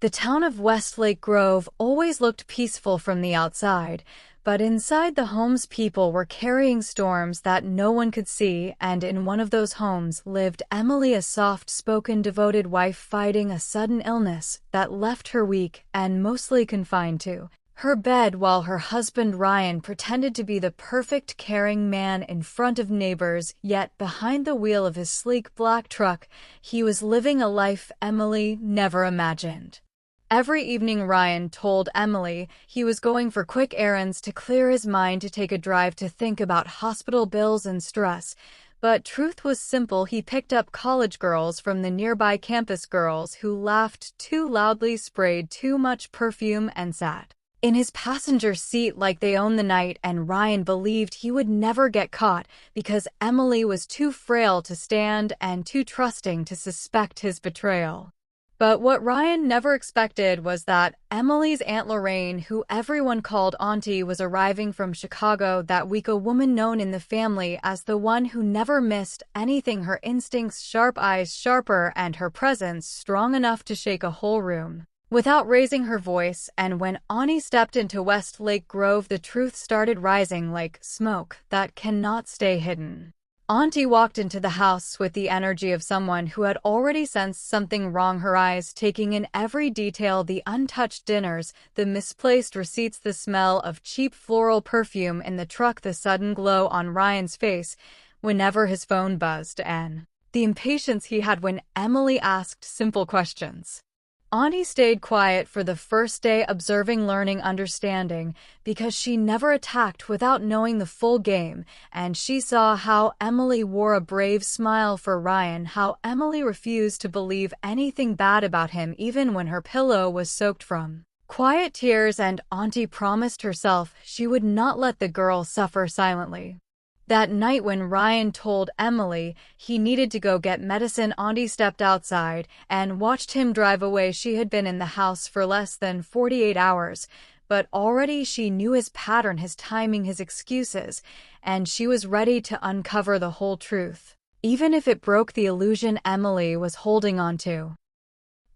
The town of Westlake Grove always looked peaceful from the outside, but inside the homes people were carrying storms that no one could see, and in one of those homes lived Emily, a soft-spoken, devoted wife fighting a sudden illness that left her weak and mostly confined to her bed, while her husband Ryan pretended to be the perfect caring man in front of neighbors, yet behind the wheel of his sleek black truck, he was living a life Emily never imagined. Every evening Ryan told Emily he was going for quick errands to clear his mind, to take a drive, to think about hospital bills and stress. But truth was simple: he picked up college girls from the nearby campus, girls who laughed too loudly, sprayed too much perfume, and sat in his passenger seat like they owned the night, and Ryan believed he would never get caught because Emily was too frail to stand and too trusting to suspect his betrayal. But what Ryan never expected was that Emily's Aunt Lorraine, who everyone called Aunty, was arriving from Chicago that week, a woman known in the family as the one who never missed anything, her instincts sharp, eyes sharper, and her presence strong enough to shake a whole room without raising her voice. And when Aunty stepped into Westlake Grove, the truth started rising like smoke that cannot stay hidden. Aunty walked into the house with the energy of someone who had already sensed something wrong, her eyes taking in every detail: the untouched dinners, the misplaced receipts, the smell of cheap floral perfume in the truck, the sudden glow on Ryan's face whenever his phone buzzed, and the impatience he had when Emily asked simple questions. Aunty stayed quiet for the first day, observing, learning, understanding, because she never attacked without knowing the full game, and she saw how Emily wore a brave smile for Ryan, how Emily refused to believe anything bad about him even when her pillow was soaked from quiet tears, and Aunty promised herself she would not let the girl suffer silently. That night when Ryan told Emily he needed to go get medicine, Aunty stepped outside and watched him drive away. She had been in the house for less than 48 hours, but already she knew his pattern, his timing, his excuses, and she was ready to uncover the whole truth, even if it broke the illusion Emily was holding on to.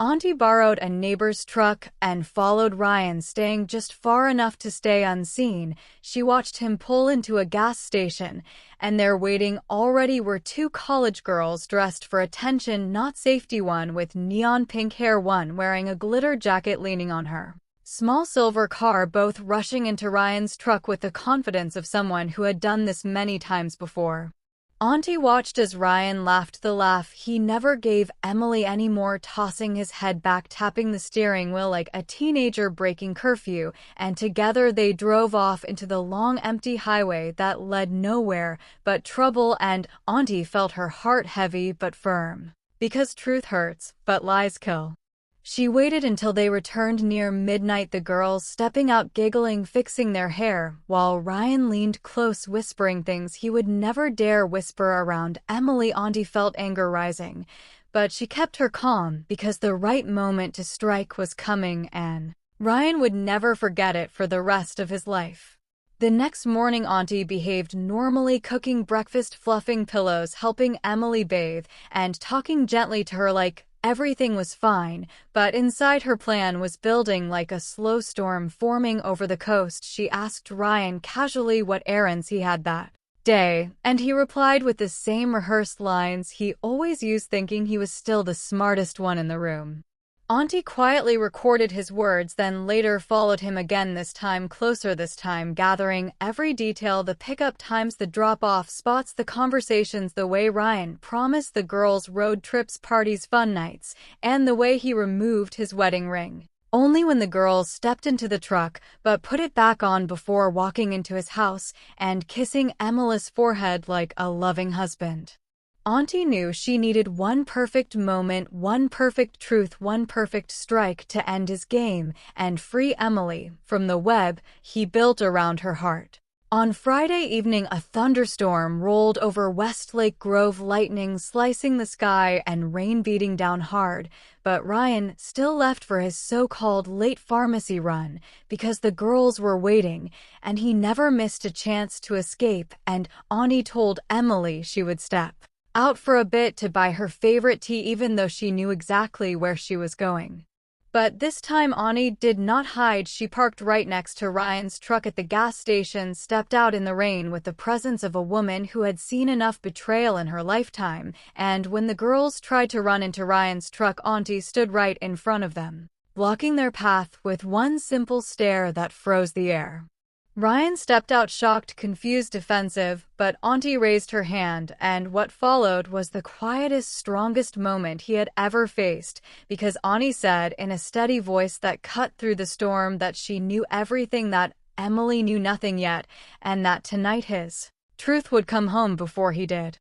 Aunty borrowed a neighbor's truck and followed Ryan, staying just far enough to stay unseen. She watched him pull into a gas station, and there waiting already were two college girls dressed for attention, not safety, one with neon pink hair, one wearing a glitter jacket, leaning on her small silver car, both rushing into Ryan's truck with the confidence of someone who had done this many times before. Aunty watched as Ryan laughed the laugh he never gave Emily anymore, tossing his head back, tapping the steering wheel like a teenager breaking curfew, and together they drove off into the long empty highway that led nowhere but trouble. And Aunty felt her heart heavy but firm, because truth hurts, but lies kill. She waited until they returned near midnight, the girls stepping out, giggling, fixing their hair, while Ryan leaned close, whispering things he would never dare whisper around Emily. Aunty felt anger rising, but she kept her calm because the right moment to strike was coming, and Ryan would never forget it for the rest of his life. The next morning Aunty behaved normally, cooking breakfast, fluffing pillows, helping Emily bathe, and talking gently to her like everything was fine, but inside her plan was building like a slow storm forming over the coast. She asked Ryan casually what errands he had that day, and he replied with the same rehearsed lines he always used, thinking he was still the smartest one in the room. Aunty quietly recorded his words, then later followed him again, this time closer, this time gathering every detail: the pickup times, the drop-off spots, the conversations, the way Ryan promised the girls road trips, parties, fun nights, and the way he removed his wedding ring only when the girls stepped into the truck, but put it back on before walking into his house and kissing Emily's forehead like a loving husband. Aunty knew she needed one perfect moment, one perfect truth, one perfect strike to end his game and free Emily from the web he built around her heart. On Friday evening, a thunderstorm rolled over Westlake Grove, lightning slicing the sky and rain beating down hard, but Ryan still left for his so-called late pharmacy run because the girls were waiting, and he never missed a chance to escape. And Aunty told Emily she would step out for a bit to buy her favorite tea, even though she knew exactly where she was going. But this time Aunty did not hide. She parked right next to Ryan's truck at the gas station, stepped out in the rain with the presence of a woman who had seen enough betrayal in her lifetime, and when the girls tried to run into Ryan's truck, Aunty stood right in front of them, blocking their path with one simple stare that froze the air. Ryan stepped out shocked, confused, defensive, but Aunty raised her hand, and what followed was the quietest, strongest moment he had ever faced, because Aunty said in a steady voice that cut through the storm that she knew everything, that Emily knew nothing yet, and that tonight his truth would come home before he did.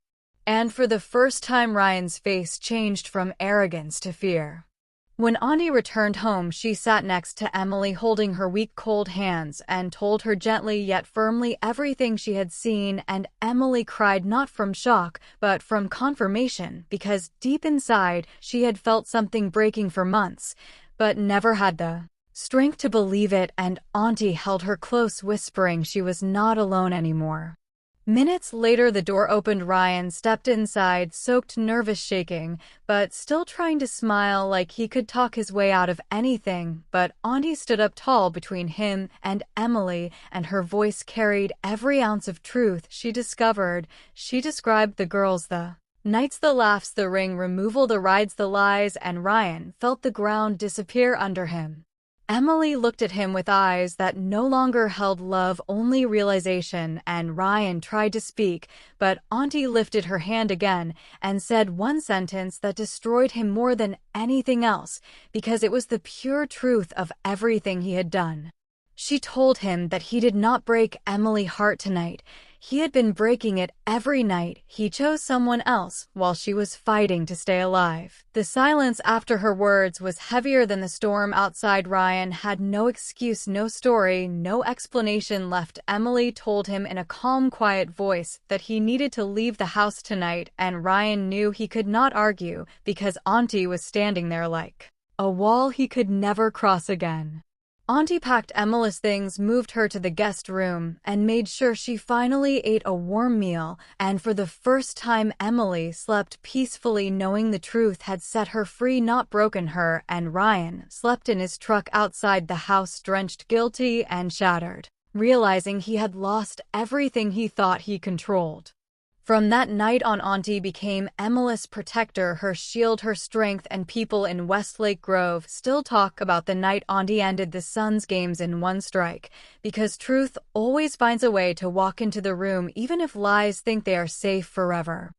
And for the first time, Ryan's face changed from arrogance to fear. When Aunty returned home, she sat next to Emily, holding her weak, cold hands, and told her gently yet firmly everything she had seen, and Emily cried, not from shock, but from confirmation, because deep inside she had felt something breaking for months, but never had the strength to believe it, and Aunty held her close, whispering she was not alone anymore. Minutes later, the door opened. Ryan stepped inside, soaked, nervous, shaking, but still trying to smile like he could talk his way out of anything. But Aunty stood up tall between him and Emily, and her voice carried every ounce of truth she discovered. She described the girls, the nights, the laughs, the ring removal, the rides, the lies, and Ryan felt the ground disappear under him. Emily looked at him with eyes that no longer held love, only realization, and Ryan tried to speak, but Aunty lifted her hand again and said one sentence that destroyed him more than anything else, because it was the pure truth of everything he had done. She told him that he did not break Emily's heart tonight. He had been breaking it every night. He chose someone else while she was fighting to stay alive. The silence after her words was heavier than the storm outside. Ryan had no excuse, no story, no explanation left. Emily told him in a calm, quiet voice that he needed to leave the house tonight, and Ryan knew he could not argue because Aunty was standing there like a wall he could never cross again. Aunty packed Emily's things, moved her to the guest room, and made sure she finally ate a warm meal, and for the first time Emily slept peacefully, knowing the truth had set her free, not broken her, and Ryan slept in his truck outside the house, drenched, guilty, and shattered, realizing he had lost everything he thought he controlled. From that night on, Aunty became Emily's protector, her shield, her strength, and people in Westlake Grove still talk about the night Aunty ended the Suns' games in one strike, because truth always finds a way to walk into the room even if lies think they are safe forever.